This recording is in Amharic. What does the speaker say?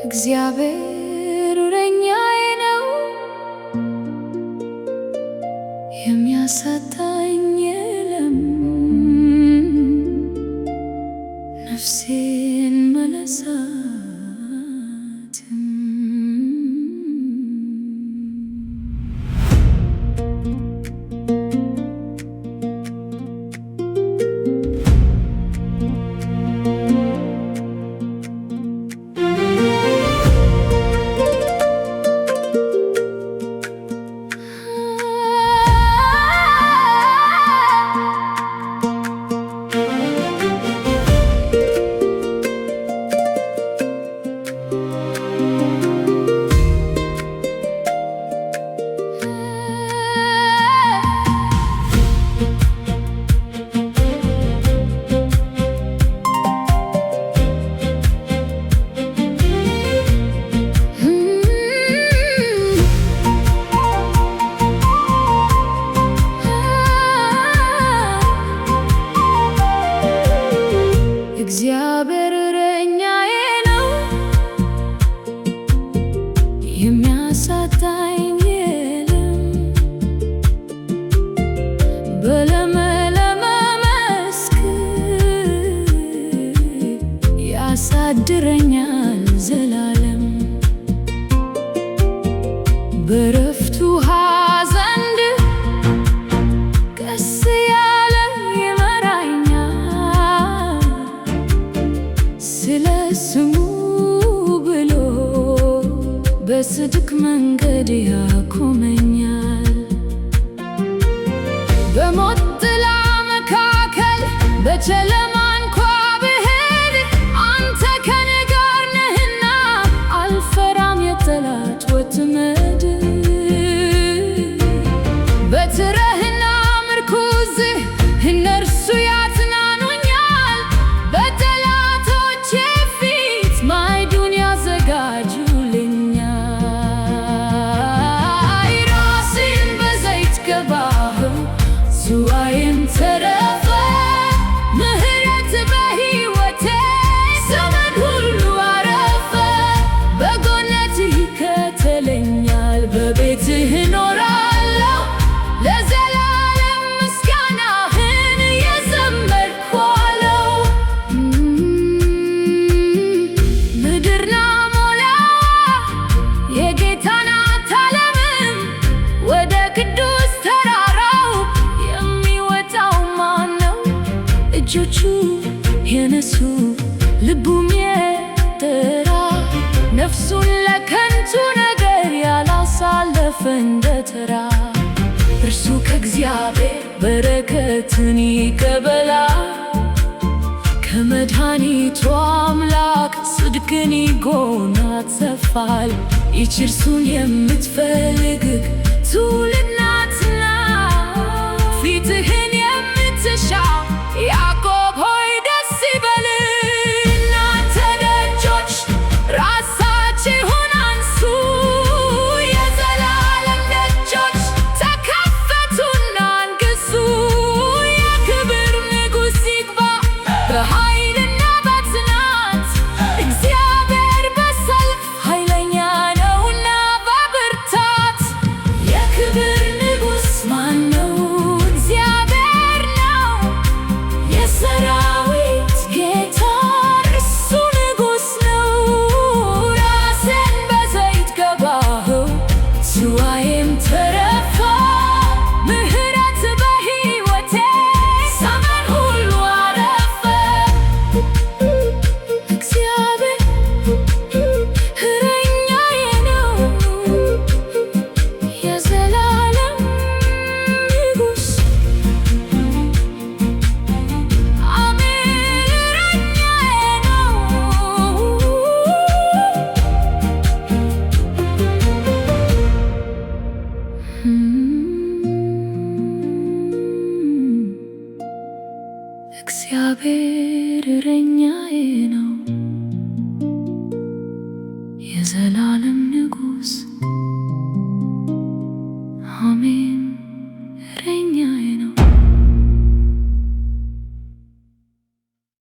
እግዚአብሔር እረኛዬ ነው፣ የሚያሳጣኝ የለም። ነፍሴን መለሳትም እግዚአብሔር እረኛዬ ነው፣ የሚያሳጣኝ የለም። በለመለመ መስክ ያሳድረኛል ዘላለም። በዕረፍቱ ውኃ ዘንድ ቀስ ያለ ይመራኛል። ስለ ስሙ ብሎ በጽድቅ መንገድ ያቆመኛል። በሞት ጥላ መካከል በጨለማ እንኳ ብሄድ አንተ ከኔ ጋር ነህና አልፈራም የጠላት ወጥመድ። በትረህና ምርኩዝህ እነርሱ ያጽናኑኛል። በጠላቶቼ ፊት ማዕዱን ያዘጋጁልኛል። ራሴን በዘይት ቀባኸው፣ ዝዋዬም ተረፈ። ምሕረት በሕይወቴ ዘመን ሁሉ አረፈ። በጎነትህ ይከተለኛል፣ በቤትህ እኖራለሁ። ለዘላለም ምስጋናህን የዘመርኩ አለው። ምድርና ሞላዋ የጌታ ናት፣ ዓለምም ወደ ቅዱስ ተራራው የሚወጣው ማን ነው? እጆቹ የነሱ ልቡም የጠራ ነፍሱን ለከንቱ ነገር ያላሳለፈ እንደ ተራ እርሱ ከእግዚአብሔር በረከትን ይቀበላል። ከመድኃኒቱ አምላክ ጽድቅን ይጎናጸፋል። ይህች እርሱን የምትፈልግ ትውልድ ናትና ፊትህን የምትሻ ያዕቆብ ሆይ ደስ ይበልህ። እናንተ ደጆች ራሳችሁን አንሱ፣ የዘላለም ደጆች ተከፈቱና አንግሡ። የክብር ንጉሥ ይግባ በኃይልና በጽናት። እግዚአብሔር በሰልፍ ኃይለኛ ነውና በብርታት። የክብር ንጉሥ ማን ነው? እግዚአብሔር ነው፣ የሰራዊት ጌታ እርሱ ንጉሥ ነው። ራሴን በዘይት ቀባኸው፣ ዝዋዬም ተረፈ። ምሕረት በሕይወቴ ዘመን ሁሉ አረፈ። እግዚአብሔር እረኛዬ ነው፣ የዘላለም ንጉሥ። አሜን። እረኛዬ ነው። እግዚአብሔር እረኛዬ ነው፣ የዘላለም